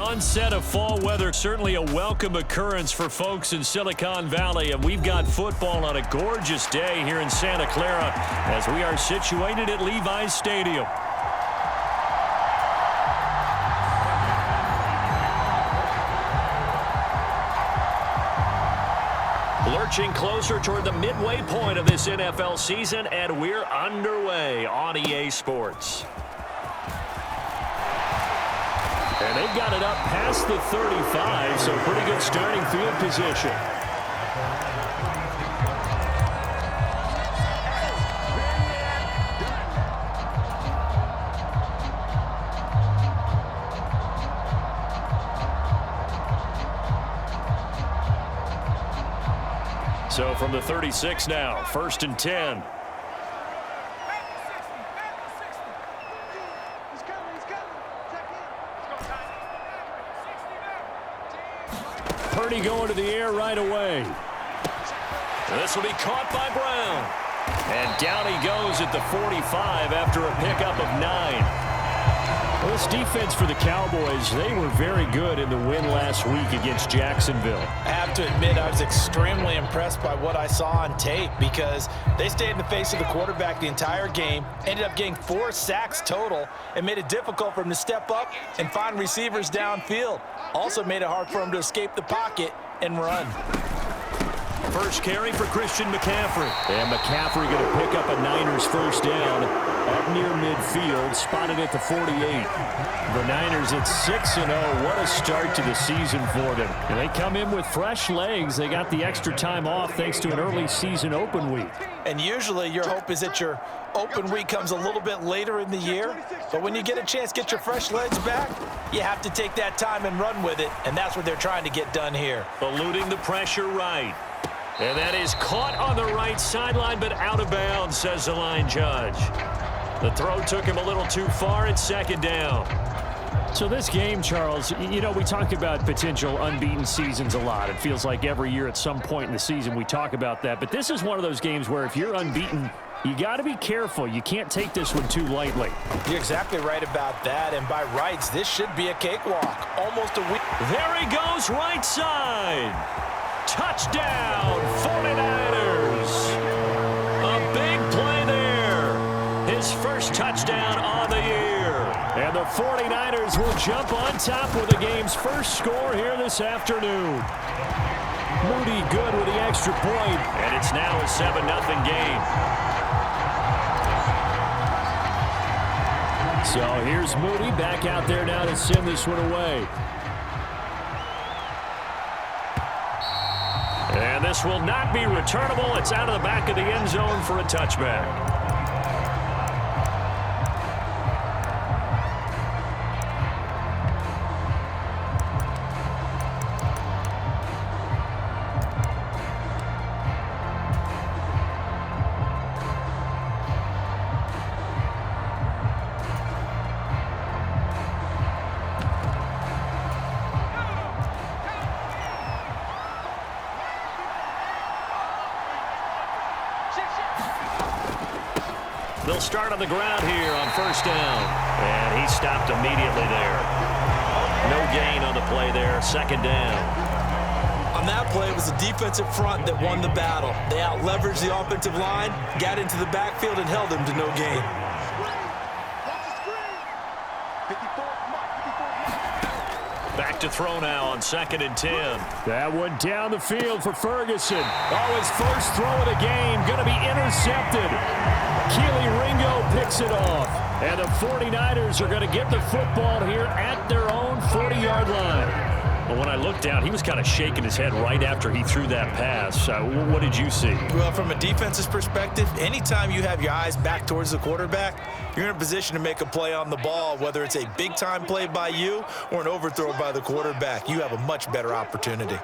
onset of fall weather, certainly a welcome occurrence for folks in Silicon Valley, and we've got football on a gorgeous day here in Santa Clara as we are situated at Levi's Stadium. Lurching closer toward the midway point of this NFL season, and we're underway on EA Sports. And they've got it up past the 35, so pretty good starting field position. So from the 36 now, 1st and 10. Purdy going to the air right away. This will be caught by Brown. And down he goes at the 45 after a pickup of 9. Well, this defense for the Cowboys, they were very good in the win last week against Jacksonville. I have to admit, I was extremely impressed by what I saw on tape because they stayed in the face of the quarterback the entire game, ended up getting 4 sacks total, and made it difficult for him to step up and find receivers downfield. Also made it hard for him to escape the pocket and run. First carry for Christian McCaffrey. And McCaffrey going to pick up a Niners first down up near midfield, spotted at the 48. The Niners at 6-0. What a start to the season for them. And they come in with fresh legs. They got the extra time off thanks to an early season open week. And usually your hope is that your open week comes a little bit later in the year. But when you get a chance to get your fresh legs back, you have to take that time and run with it. And that's what they're trying to get done here. Eluding the pressure right. And that is caught on the right sideline, but out of bounds, says the line judge. The throw took him a little too far at 2nd down. So this game, Charles, you know, we talk about potential unbeaten seasons a lot. It feels like every year at some point in the season we talk about that. But this is one of those games where if you're unbeaten, you got to be careful. You can't take this one too lightly. You're exactly right about that. And by rights, this should be a cakewalk. Almost a week. There he goes, right side. Touchdown, 49ers. A big play there. His first touchdown on the year. And the 49ers will jump on top with the game's first score here this afternoon. Moody good with the extra point. And it's now a 7-0 game. So here's Moody back out there now to send this one away. And this will not be returnable. It's out of the back of the end zone for a touchback. They'll start on the ground here on 1st down. And he stopped immediately there. No gain on the play there. 2nd down. On that play, it was the defensive front that won the battle. They out-leveraged the offensive line, got into the backfield, and held them to no gain. Back to throw now on 2nd and 10. That one down the field for Ferguson. Oh, his first throw of the game going to be intercepted. Keely Ringo picks it off. And the 49ers are going to get the football here at their own 40-yard line. Well, when I looked down, he was kind of shaking his head right after he threw that pass. What did you see? Well, from a defense's perspective, anytime you have your eyes back towards the quarterback, you're in a position to make a play on the ball, whether it's a big-time play by you or an overthrow by the quarterback. You have a much better opportunity.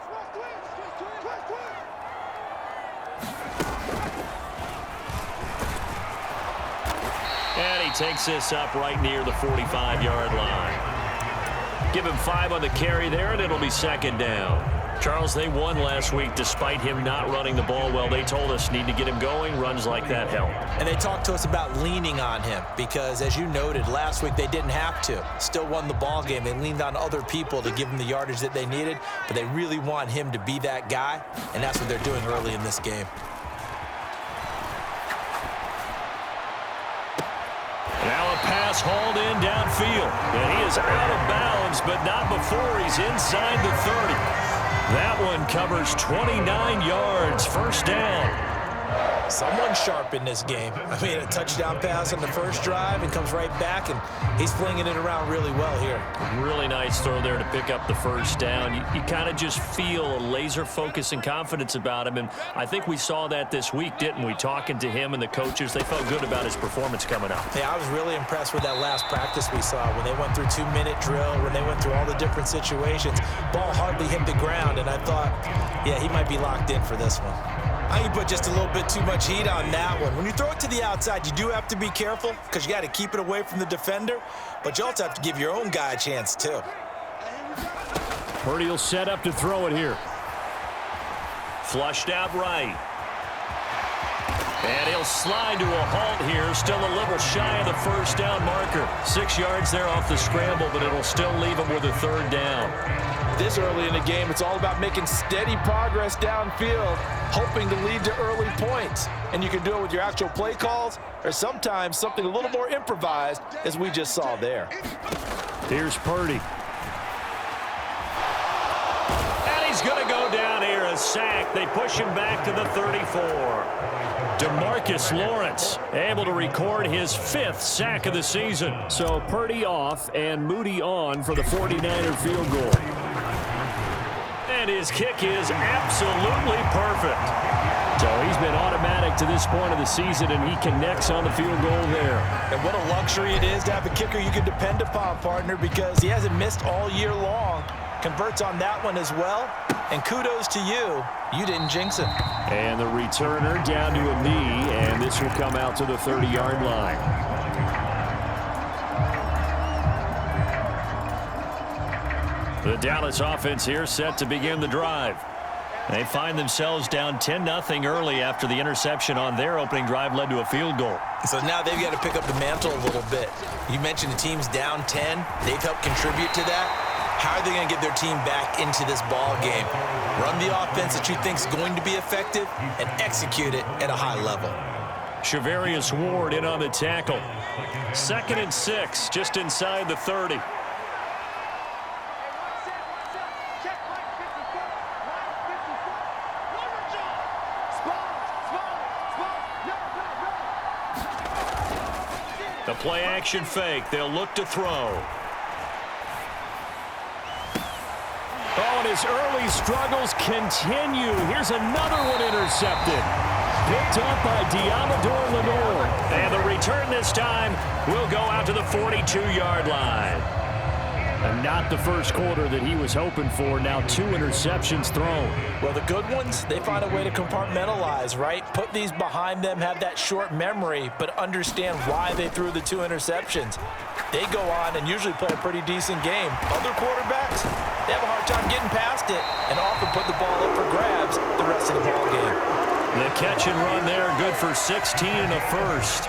And he takes this up right near the 45-yard line. Give him 5 on the carry there, and it'll be 2nd down. Charles, they won last week despite him not running the ball well. They told us need to get him going. Runs like that help. And they talked to us about leaning on him because, as you noted, last week they didn't have to. Still won the ball game. They leaned on other people to give them the yardage that they needed, but they really want him to be that guy, and that's what they're doing early in this game. Now a pass hauled in downfield. And he is out of bounds, but not before he's inside the 30. That one covers 29 yards. First down. Someone sharp in this game. I mean, a touchdown pass on the first drive and comes right back, and he's flinging it around really well here. Really nice throw there to pick up the first down. You kind of just feel a laser focus and confidence about him, and I think we saw that this week, didn't we? Talking to him and the coaches, they felt good about his performance coming up. Yeah, I was really impressed with that last practice we saw when they went through 2-minute drill, when they went through all the different situations. Ball hardly hit the ground, and I thought, yeah, he might be locked in for this one. I think you put just a little bit too much heat on that one. When you throw it to the outside, you do have to be careful because you got to keep it away from the defender, but you also have to give your own guy a chance too. Purdy will set up to throw it here. Flushed out right. And he'll slide to a halt here, still a little shy of the first down marker. 6 yards there off the scramble, but it'll still leave him with a third down. This early in the game, it's all about making steady progress downfield, hoping to lead to early points. And you can do it with your actual play calls or sometimes something a little more improvised, as we just saw there. Here's Purdy. And he's going to go down here, a sack. They push him back to the 34. DeMarcus Lawrence able to record his 5th sack of the season. So Purdy off and Moody on for the 49er field goal. And his kick is absolutely perfect. So he's been automatic to this point of the season, and he connects on the field goal there. And what a luxury it is to have a kicker you can depend upon, partner, because he hasn't missed all year long. Converts on that one as well. And kudos to you. You didn't jinx him. And the returner down to a knee, and this will come out to the 30-yard line. The Dallas offense here set to begin the drive. They find themselves down 10-0 early after the interception on their opening drive led to a field goal. So now they've got to pick up the mantle a little bit. You mentioned the team's down 10. They've helped contribute to that. How are they going to get their team back into this ball game? Run the offense that you think is going to be effective and execute it at a high level. Shavarius Ward in on the tackle. 2nd and 6, just inside the 30. The play action fake. They'll look to throw. Oh, and his early struggles continue. Here's another one intercepted. Picked up by Diamador Lenore. And the return this time will go out to the 42-yard line. And not the first quarter that he was hoping for. Now 2 interceptions thrown. Well, the good ones, they find a way to compartmentalize, right? Put these behind them, have that short memory, but understand why they threw the 2 interceptions. They go on and usually play a pretty decent game. Other quarterbacks, they have a hard time getting past it and often put the ball up for grabs the rest of the ball game. The catch and run there, good for 16 and a first.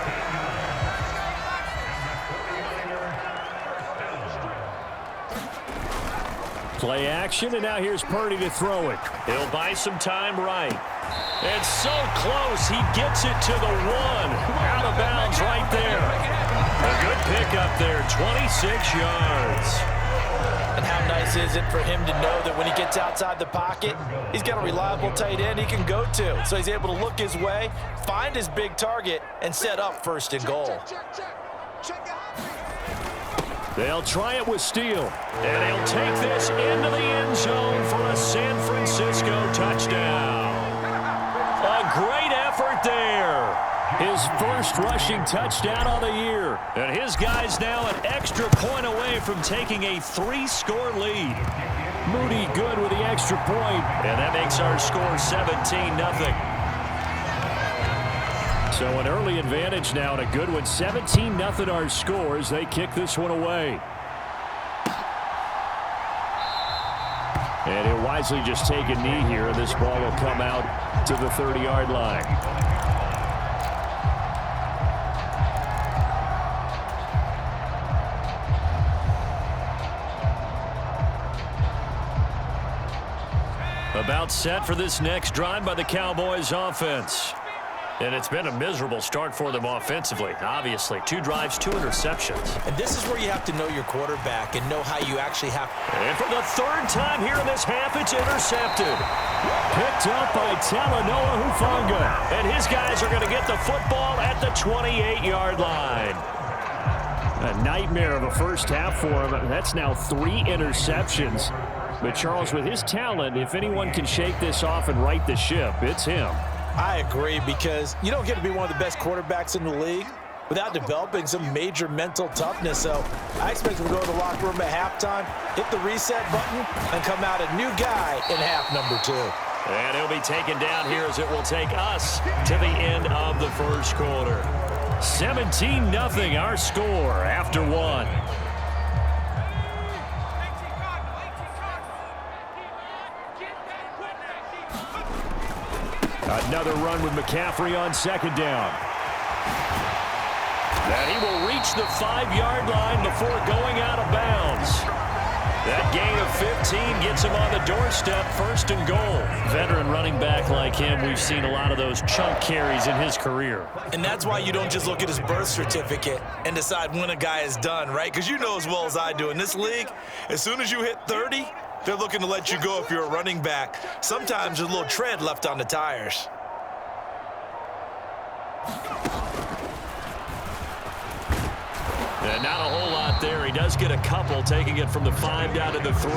Play action, and now here's Purdy to throw it. He'll buy some time right. And so close, he gets it to the 1. Out of bounds right there. A good pickup there, 26 yards. And how nice is it for him to know that when he gets outside the pocket, he's got a reliable tight end he can go to. So he's able to look his way, find his big target, and set up 1st and goal. They'll try it with Steele. And he'll take this into the end zone for a San Francisco touchdown. A great effort there. His first rushing touchdown on the year. And his guy's now an extra point away from taking a 3-score lead. Moody good with the extra point. And that makes our score 17-0. So an early advantage now and a good one. 17-0 our score as they kick this one away. And he'll wisely just take a knee here, and this ball will come out to the 30-yard line. About set for this next drive by the Cowboys offense. And it's been a miserable start for them offensively. Obviously, 2 drives, 2 interceptions. And this is where you have to know your quarterback and know how you actually have. And for the 3rd time here in this half, it's intercepted. Picked up by Talanoa Hufanga. And his guys are going to get the football at the 28-yard line. A nightmare of a first half for him. That's now 3 interceptions. But Charles, with his talent, if anyone can shake this off and right the ship, it's him. I agree, because you don't get to be one of the best quarterbacks in the league without developing some major mental toughness. So I expect him to go to the locker room at halftime, hit the reset button, and come out a new guy in half number 2. And he'll be taken down here as it will take us to the end of the first quarter. 17-0 our score after 1. Another run with McCaffrey on 2nd down. And he will reach the 5-yard line before going out of bounds. That gain of 15 gets him on the doorstep, 1st and goal. Veteran running back like him, we've seen a lot of those chunk carries in his career. And that's why you don't just look at his birth certificate and decide when a guy is done, right? Because you know as well as I do, in this league, as soon as you hit 30, they're looking to let you go if you're a running back. Sometimes there's a little tread left on the tires. And not a whole lot there. He does get a couple, taking it from the 5 down to the 3.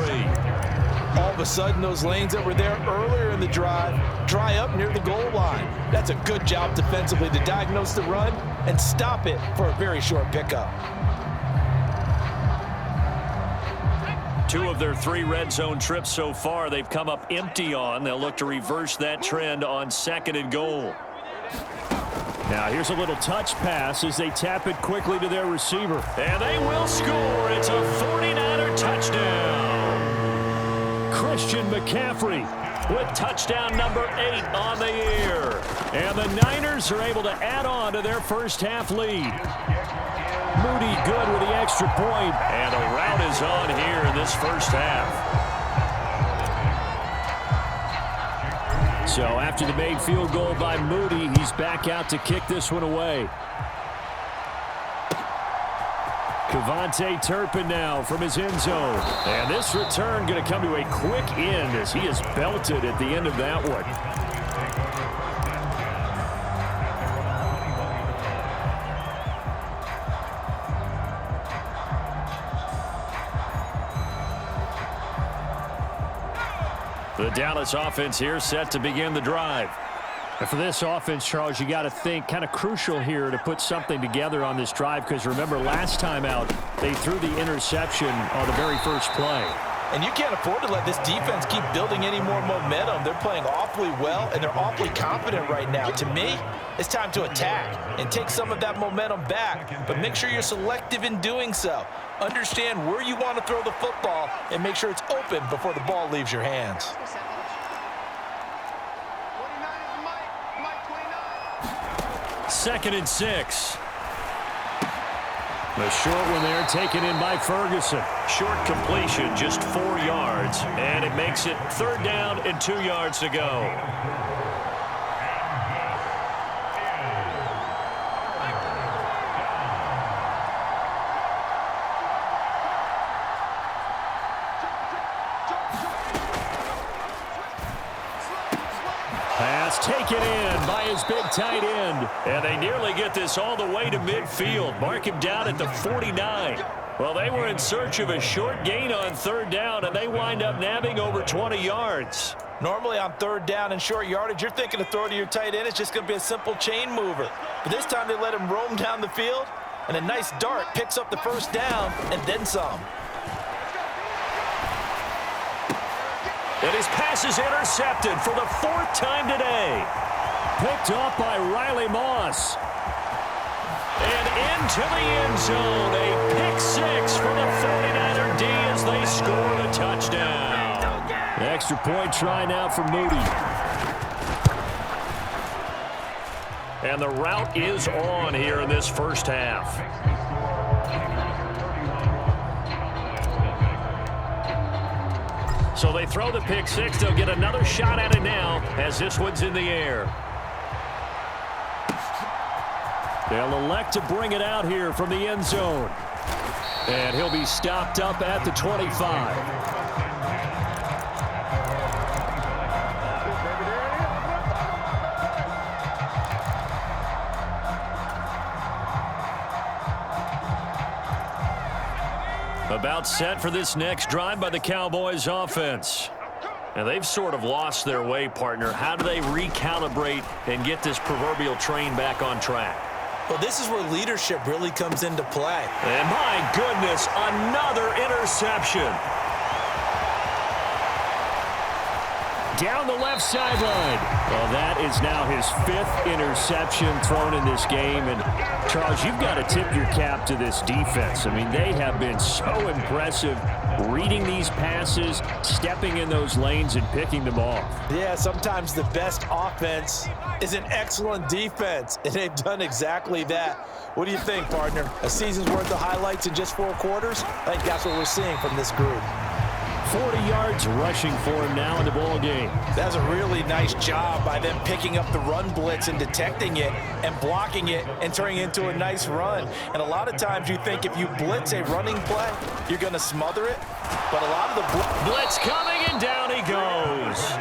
All of a sudden, those lanes that were there earlier in the drive dry up near the goal line. That's a good job defensively to diagnose the run and stop it for a very short pickup. 2 of their 3 red zone trips so far, they've come up empty on. They'll look to reverse that trend on 2nd and goal. Now here's a little touch pass as they tap it quickly to their receiver. And they will score. It's a 49er touchdown. Christian McCaffrey with touchdown number 8 on the year. And the Niners are able to add on to their first half lead. Moody good with the extra point. And a rout is on here in this first half. So after the made field goal by Moody, he's back out to kick this one away. Kevontae Turpin now from his end zone. And this return going to come to a quick end as he is belted at the end of that one. The Dallas offense here set to begin the drive. And for this offense, Charles, you got to think kind of crucial here to put something together on this drive, because remember last time out they threw the interception on the very first play. And you can't afford to let this defense keep building any more momentum. They're playing awfully well, and they're awfully confident right now. To me, it's time to attack and take some of that momentum back, but make sure you're selective in doing so. Understand where you want to throw the football and make sure it's open before the ball leaves your hands. Second and 6. The short one there taken in by Ferguson. Short completion, just 4 yards, and it makes it 3rd down and 2 yards to go. Pass taken in by his big tight end. And they nearly get this all the way to midfield. Mark him down at the 49. Well, they were in search of a short gain on 3rd down, and they wind up nabbing over 20 yards. Normally on 3rd down and short yardage, you're thinking to throw to your tight end. It's just going to be a simple chain mover. But this time they let him roam down the field, and a nice dart picks up the 1st down and then some. And his pass is intercepted for the 4th time today. Picked up by Riley Moss. And into the end zone. A pick 6 for the 49er D as they score the touchdown. extra point try now for Moody. And the route is on here in this first half. So they throw the pick six. They'll get another shot at it now as this one's in the air. They'll elect to bring it out here from the end zone. And he'll be stopped up at the 25. About set for this next drive by the Cowboys offense. And they've sort of lost their way, partner. How do they recalibrate and get this proverbial train back on track? Well, this is where leadership really comes into play. And my goodness, another interception. Down the left sideline. Well, that is now his 5th interception thrown in this game. And, Charles, you've got to tip your cap to this defense. I mean, they have been so impressive reading these passes, stepping in those lanes, and picking them off. Yeah, sometimes the best offense is an excellent defense, and they've done exactly that. What do you think, partner? A season's worth of highlights in just 4 quarters? I think that's what we're seeing from this group. 40 yards rushing for him now in the ball game. That's a really nice job by them picking up the run blitz and detecting it and blocking it and turning it into a nice run. And a lot of times you think if you blitz a running play, you're going to smother it. But a lot of the blitz coming, and down he goes.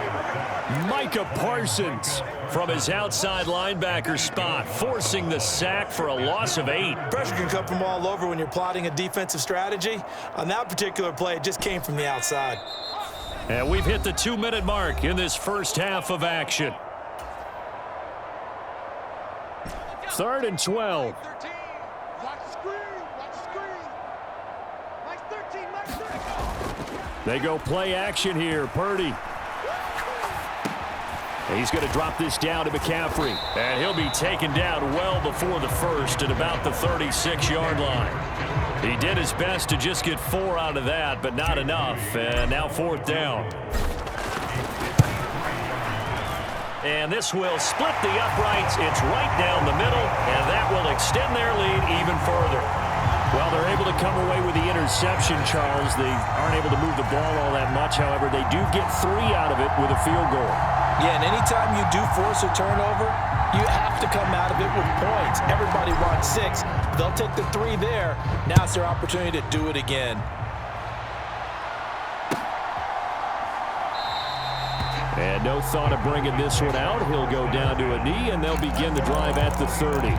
Micah Parsons from his outside linebacker spot, forcing the sack for a loss of 8. Pressure can come from all over when you're plotting a defensive strategy. On that particular play, it just came from the outside. And we've hit the 2-minute mark in this first half of action. 3rd and 12. They go play action here. Purdy. He's going to drop this down to McCaffrey. And he'll be taken down well before the first at about the 36-yard line. He did his best to just get 4 out of that, but not enough. And now 4th down. And this will split the uprights. It's right down the middle, and that will extend their lead even further. Well, they're able to come away with the interception, Charles. They aren't able to move the ball all that much. However, they do get 3 out of it with a field goal. Yeah, and anytime you do force a turnover, you have to come out of it with points. Everybody wants 6. They'll take the 3 there. Now it's their opportunity to do it again. And no thought of bringing this one out. He'll go down to a knee, and they'll begin the drive at the 30.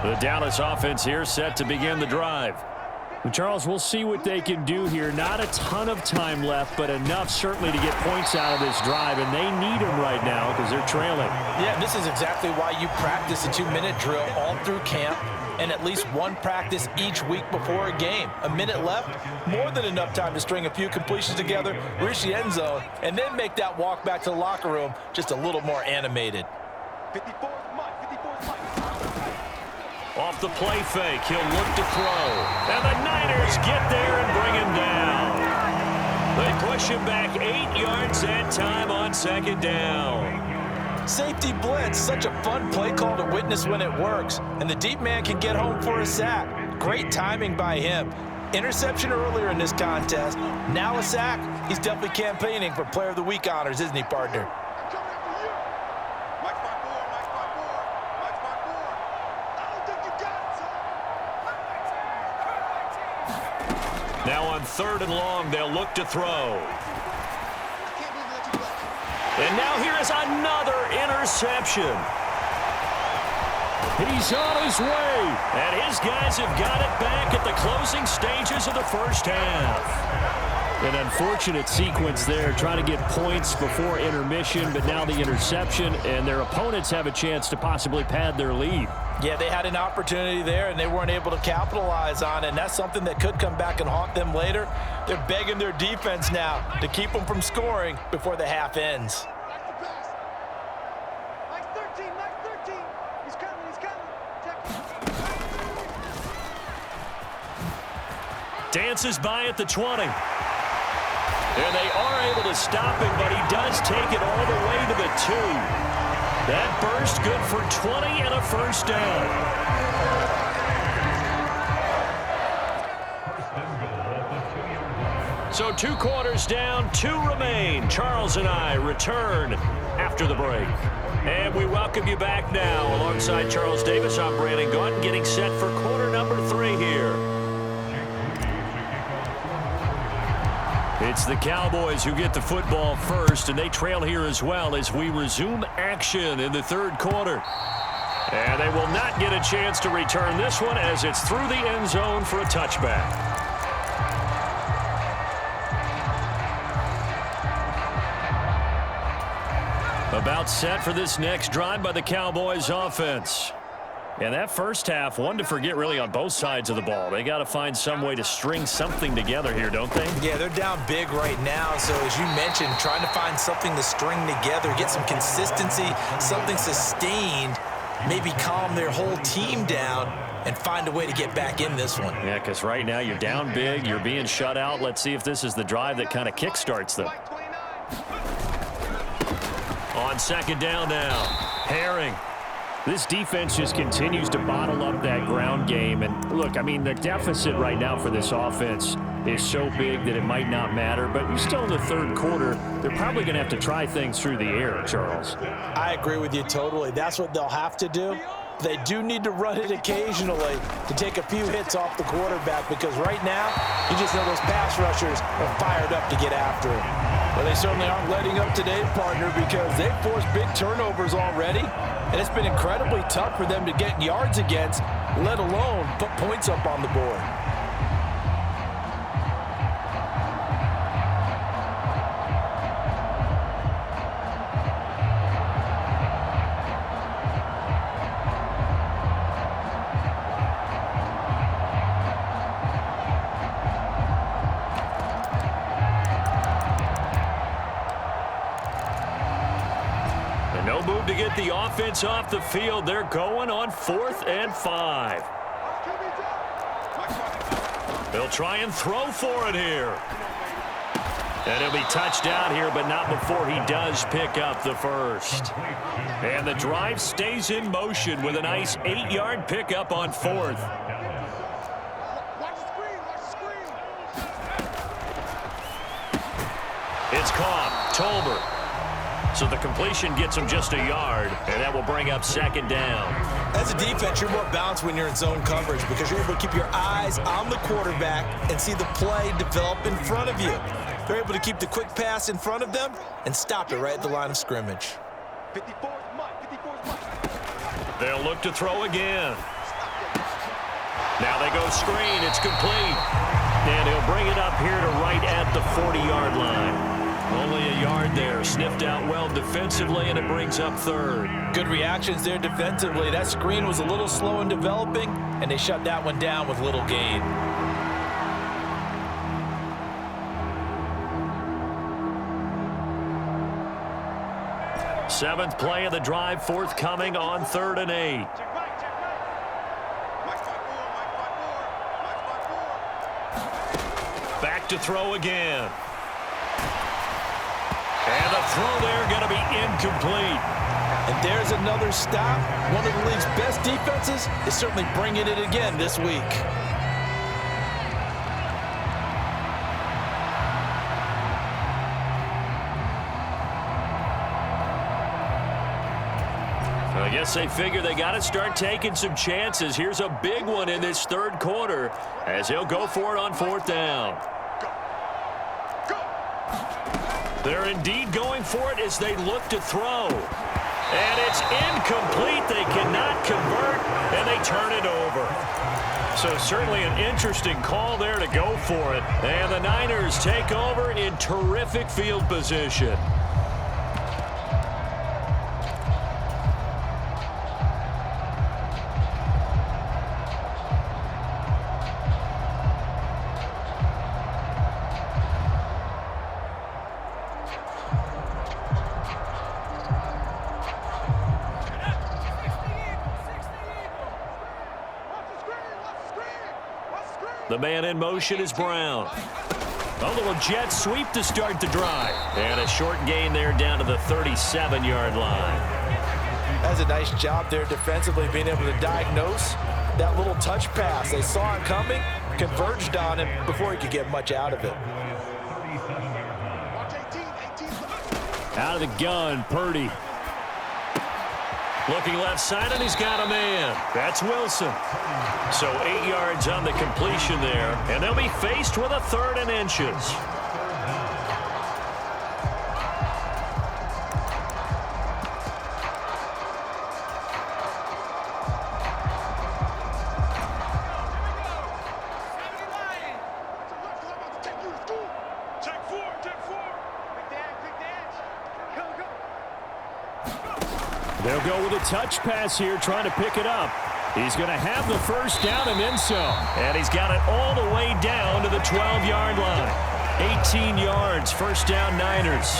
The Dallas offense here set to begin the drive. Well, Charles, we'll see what they can do here. Not a ton of time left, but enough certainly to get points out of this drive, and they need them right now because they're trailing. Yeah, this is exactly why you practice a 2-minute drill all through camp and at least one practice each week before a game. A minute left, more than enough time to string a few completions together, reach the end zone, and then make that walk back to the locker room just a little more animated. 54th Mike. Off the play fake, he'll look to throw. And the Niners get there and bring him down. They push him back 8 yards that time on 2nd down. Safety blitz, such a fun play call to witness when it works. And the deep man can get home for a sack. Great timing by him. Interception earlier in this contest. Now a sack. He's definitely campaigning for Player of the Week honors, isn't he, partner? Now on 3rd and long, they'll look to throw. And now here is another interception. He's on his way. And his guys have got it back at the closing stages of the first half. An unfortunate sequence there, trying to get points before intermission, but now the interception, and their opponents have a chance to possibly pad their lead. Yeah, they had an opportunity there, and they weren't able to capitalize on it, and that's something that could come back and haunt them later. They're begging their defense now to keep them from scoring before the half ends. Dances by at the 20. And they are able to stop him, but he does take it all the way to the 2. That burst good for 20 and a first down. So 2 quarters down, 2 remain. Charles and I return after the break. And we welcome you back now. Alongside Charles Davis, I'm Brandon Gaudin, getting set for quarter number 3 here. It's the Cowboys who get the football first, and they trail here as well as we resume action in the third quarter. And they will not get a chance to return this one as it's through the end zone for a touchback. About set for this next drive by the Cowboys offense. And that first half, one to forget really on both sides of the ball. They got to find some way to string something together here, don't they? Yeah, they're down big right now. So as you mentioned, trying to find something to string together, get some consistency, something sustained, maybe calm their whole team down and find a way to get back in this one. Yeah, because right now you're down big, you're being shut out. Let's see if this is the drive that kind of kickstarts them. On second down now, Herring. This defense just continues to bottle up that ground game. And look, I mean, the deficit right now for this offense is so big that it might not matter. But you're still in the third quarter. They're probably going to have to try things through the air, Charles. I agree with you totally. That's what they'll have to do. They do need to run it occasionally to take a few hits off the quarterback, because right now, you just know those pass rushers are fired up to get after him. Well, they certainly aren't letting up today, partner, because they've forced big turnovers already, and it's been incredibly tough for them to get yards against, let alone put points up on the board. To get the offense off the field, they're going on 4th and 5. They'll try and throw for it here. And he'll be touched down here, but not before he does pick up the first. And the drive stays in motion with a nice 8-yard pickup on 4th. It's caught. Tolbert. So the completion gets him just a yard, and that will bring up second down. As a defense, you're more balanced when you're in zone coverage because you're able to keep your eyes on the quarterback and see the play develop in front of you. They're able to keep the quick pass in front of them and stop it right at the line of scrimmage. 54th month. They'll look to throw again. Now they go screen. It's complete. And he'll bring it up here to right at the 40-yard line. Only a yard there. Sniffed out well defensively, and it brings up 3rd. Good reactions there defensively. That screen was a little slow in developing, and they shut that one down with little gain. Seventh play of the drive, forthcoming on 3rd and 8. Back to throw again. And the throw there going to be incomplete. And there's another stop. One of the league's best defenses is certainly bringing it again this week. I guess they figure they got to start taking some chances. Here's a big one in this third quarter as he'll go for it on 4th down. They're indeed going for it as they look to throw. And it's incomplete. They cannot convert, and they turn it over. So certainly an interesting call there to go for it. And the Niners take over in terrific field position. The man in motion is Brown. A little jet sweep to start the drive. And a short gain there down to the 37-yard line. That's a nice job there defensively, being able to diagnose that little touch pass. They saw it coming, converged on him before he could get much out of it. Out of the gun, Purdy. Looking left side, and he's got a man. That's Wilson. So 8 yards on the completion there, and they'll be faced with a 3rd and inches. They'll go with a touch pass here, trying to pick it up. He's going to have the first down and then some. And he's got it all the way down to the 12-yard line. 18 yards, first down Niners.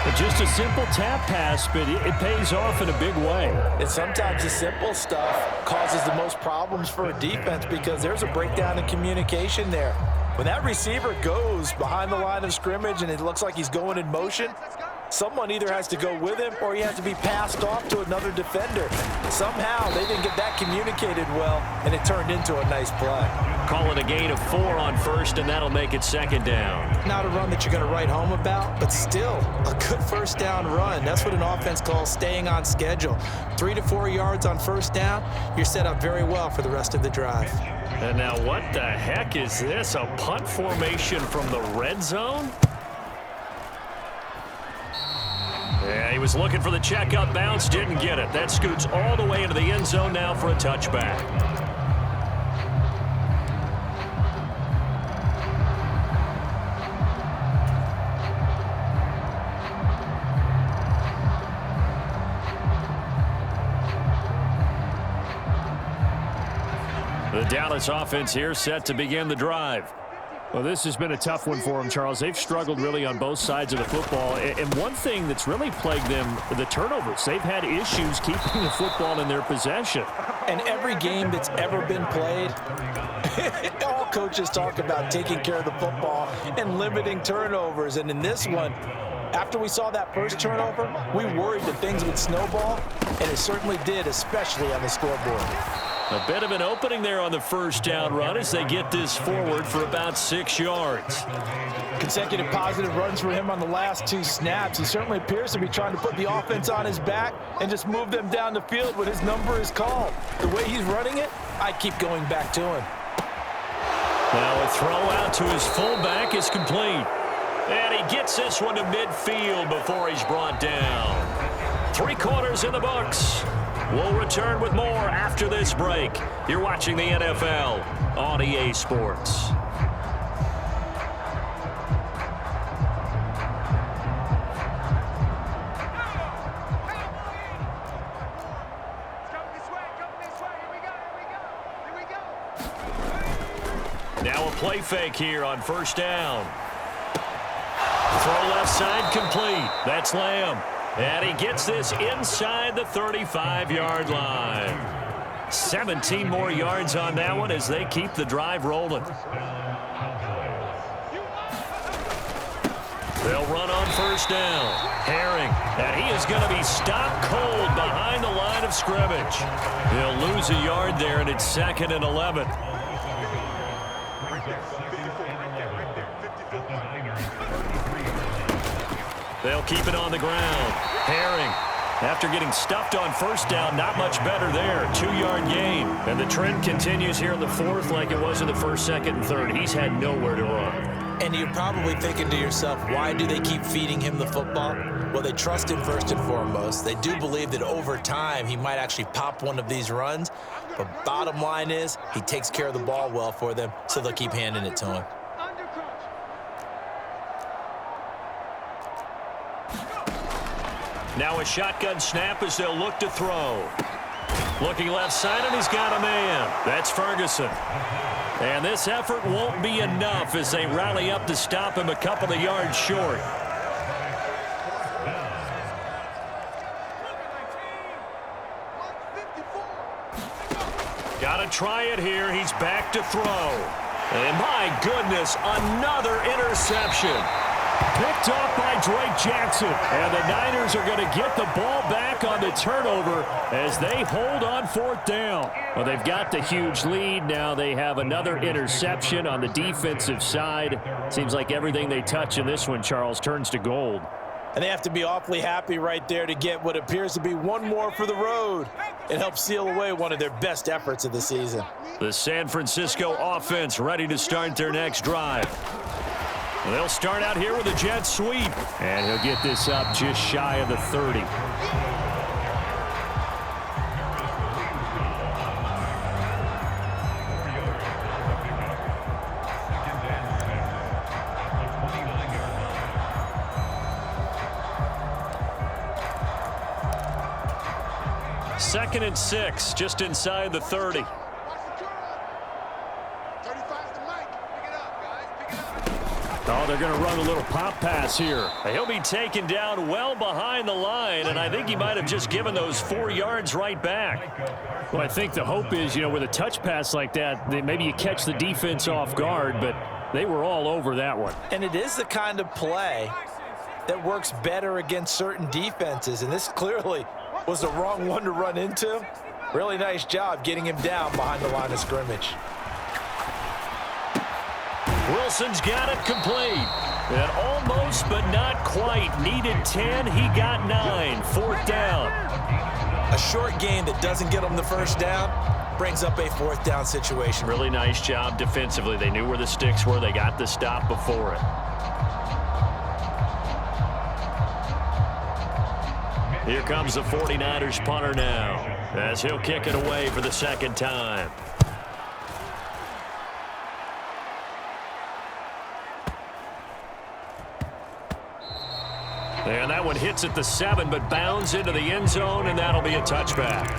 But just a simple tap pass, but it pays off in a big way. And sometimes the simple stuff causes the most problems for a defense because there's a breakdown in communication there. When that receiver goes behind the line of scrimmage and it looks like he's going in motion, someone either has to go with him or he has to be passed off to another defender. Somehow they didn't get that communicated well, and it turned into a nice play. Call it a gain of 4 on first, and that'll make it 2nd down. Not a run that you're going to write home about, but still a good first down run. That's what an offense calls staying on schedule. 3 to 4 yards on first down, you're set up very well for the rest of the drive. And now what the heck is this? A punt formation from the red zone? Yeah, he was looking for the checkup bounce, didn't get it. That scoots all the way into the end zone now for a touchback. The Dallas offense here set to begin the drive. Well, this has been a tough one for them, Charles. They've struggled really on both sides of the football. And one thing that's really plagued them, the turnovers. They've had issues keeping the football in their possession. And every game that's ever been played, all coaches talk about taking care of the football and limiting turnovers. And in this one, after we saw that first turnover, we worried that things would snowball, and it certainly did, especially on the scoreboard. A bit of an opening there on the first down run as they get this forward for about 6 yards. Consecutive positive runs for him on the last 2 snaps. He certainly appears to be trying to put the offense on his back and just move them down the field when his number is called. The way he's running it, I keep going back to him. Now a throw out to his fullback is complete. And he gets this one to midfield before he's brought down. 3 quarters in the books. We'll return with more after this break. You're watching the NFL on EA Sports. Now a play fake here on first down. Throw left side complete. That's Lamb. And he gets this inside the 35-yard line. 17 more yards on that one as they keep the drive rolling. They'll run on first down. Herring, and he is going to be stopped cold behind the line of scrimmage. He'll lose a yard there, and it's 2nd and 11. They'll keep it on the ground. Herring, after getting stuffed on first down, not much better there. 2-yard gain. And the trend continues here in the 4th like it was in the 1st, 2nd, and 3rd. He's had nowhere to run. And you're probably thinking to yourself, why do they keep feeding him the football? Well, they trust him first and foremost. They do believe that over time he might actually pop one of these runs. But bottom line is he takes care of the ball well for them, so they'll keep handing it to him. Now a shotgun snap as they'll look to throw. Looking left side, and he's got a man. That's Ferguson. And this effort won't be enough as they rally up to stop him a couple of yards short. Got to try it here. He's back to throw. And my goodness, another interception. Picked off by Drake Jackson. And the Niners are going to get the ball back on the turnover as they hold on 4th down. Well, they've got the huge lead. Now they have another interception on the defensive side. Seems like everything they touch in this one, Charles, turns to gold. And they have to be awfully happy right there to get what appears to be one more for the road. It helps seal away one of their best efforts of the season. The San Francisco offense ready to start their next drive. They'll start out here with a jet sweep. And he'll get this up just shy of the 30. Second and 6, just inside the 30. Oh, they're going to run a little pop pass here. He'll be taken down well behind the line, and I think he might have just given those 4 yards right back. Well, I think the hope is, with a touch pass like that, maybe you catch the defense off guard, but they were all over that one. And it is the kind of play that works better against certain defenses, and this clearly was the wrong one to run into. Really nice job getting him down behind the line of scrimmage. Wilson's got it complete. And almost, but not quite. Needed 10, he got 9. 4th down. A short gain that doesn't get them the first down brings up a 4th down situation. Really nice job defensively. They knew where the sticks were. They got the stop before it. Here comes the 49ers punter now, as he'll kick it away for the 2nd time. And that one hits at the 7, but bounds into the end zone, and that'll be a touchback.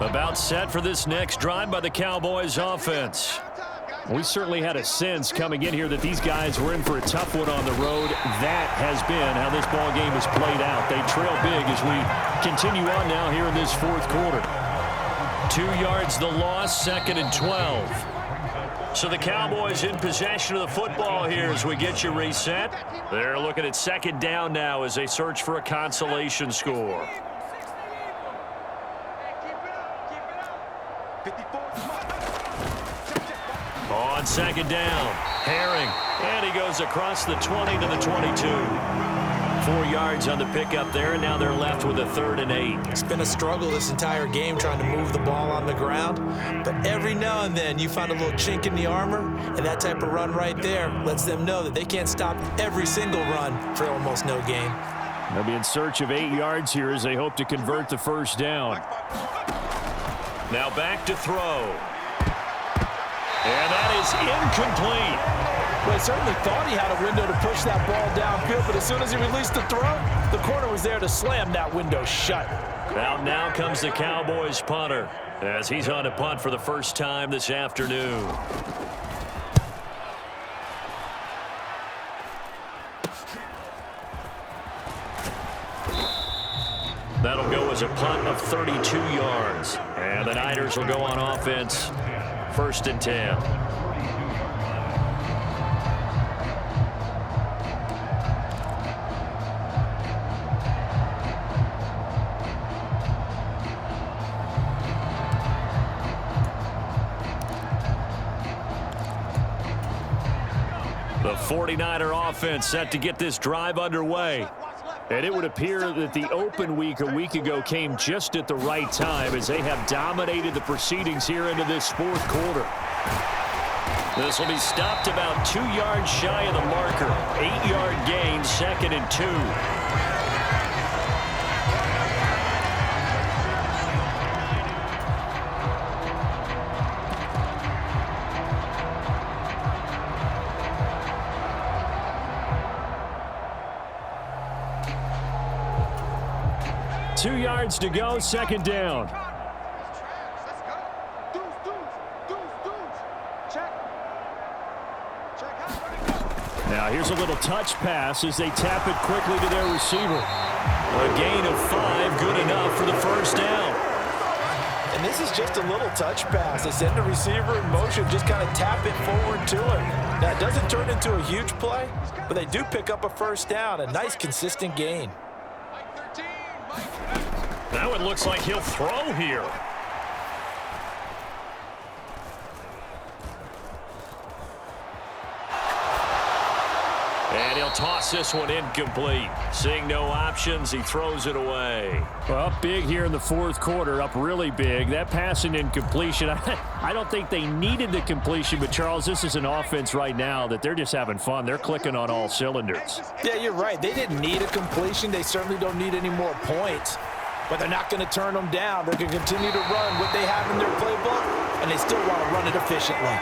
About set for this next drive by the Cowboys offense. We certainly had a sense coming in here that these guys were in for a tough one on the road. That has been how this ball game has played out. They trail big as we continue on now here in this 4th quarter. 2 yards the loss, 2nd and 12. So the Cowboys in possession of the football here as we get you reset. They're looking at 2nd down now as they search for a consolation score. On 2nd down, Herring, and he goes across the 20 to the 22. 4 yards on the pickup there, and now they're left with a 3rd and 8. It's been a struggle this entire game trying to move the ball on the ground, but every now and then you find a little chink in the armor, and that type of run right there lets them know that they can't stop every single run for almost no gain. They'll be in search of 8 yards here as they hope to convert the 1st down. Now back to throw. And that is incomplete. Well, he certainly thought he had a window to push that ball downfield, but as soon as he released the throw, the corner was there to slam that window shut. Now comes the Cowboys punter as he's on a punt for the first time this afternoon. That'll go as a punt of 32 yards. And the Niners will go on offense. 1st and 10. The 49er offense set to get this drive underway. And it would appear that the open week a week ago came just at the right time as they have dominated the proceedings here into this 4th quarter. This will be stopped about 2 yards shy of the marker. 8-yard gain, 2nd and 2. Two yards to go, 2nd down. Now Now here's a little touch pass as they tap it quickly to their receiver. A gain of 5, good enough for the first down. And this is just a little touch pass. They send the receiver in motion, just kind of tap it forward to him. Now, it doesn't turn into a huge play, but they do pick up a first down, a nice, consistent gain. Now it looks like he'll throw here. And he'll toss this one incomplete. Seeing no options, he throws it away. Well, up big here in the fourth quarter, up really big. That passing incompletion, I don't think they needed the completion, but Charles, this is an offense right now that they're just having fun. They're clicking on all cylinders. Yeah, you're right. They didn't need a completion. They certainly don't need any more points, but they're not going to turn them down. They're going to continue to run what they have in their playbook, and they still want to run it efficiently.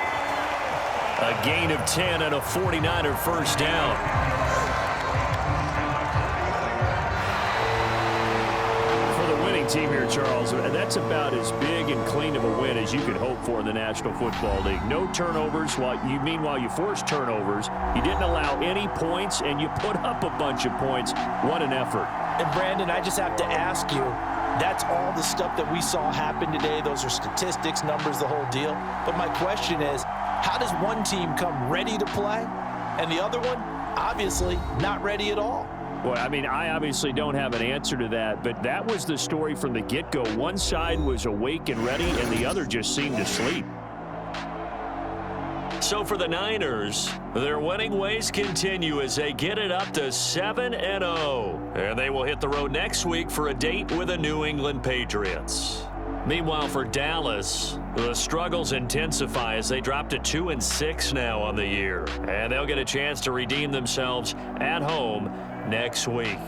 A gain of 10 and a 49er first down. For the winning team here, Charles, that's about as big and clean of a win as you could hope for in the National Football League. No turnovers. Meanwhile, you forced turnovers. You didn't allow any points, and you put up a bunch of points. What an effort. And, Brandon, I just have to ask you, that's all the stuff that we saw happen today. Those are statistics, numbers, the whole deal. But my question is, how does one team come ready to play and the other one, obviously, not ready at all? Well, I mean, I obviously don't have an answer to that, but that was the story from the get-go. One side was awake and ready, and the other just seemed to sleep. So for the Niners, their winning ways continue as they get it up to 7-0. And they will hit the road next week for a date with the New England Patriots. Meanwhile, for Dallas, the struggles intensify as they drop to 2-6 now on the year. And they'll get a chance to redeem themselves at home next week.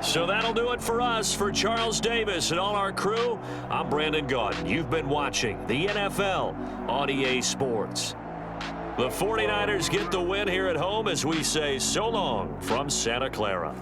So that'll do it for us. For Charles Davis and all our crew, I'm Brandon Gaudin. You've been watching the NFL on EA Sports. The 49ers get the win here at home as we say so long from Santa Clara.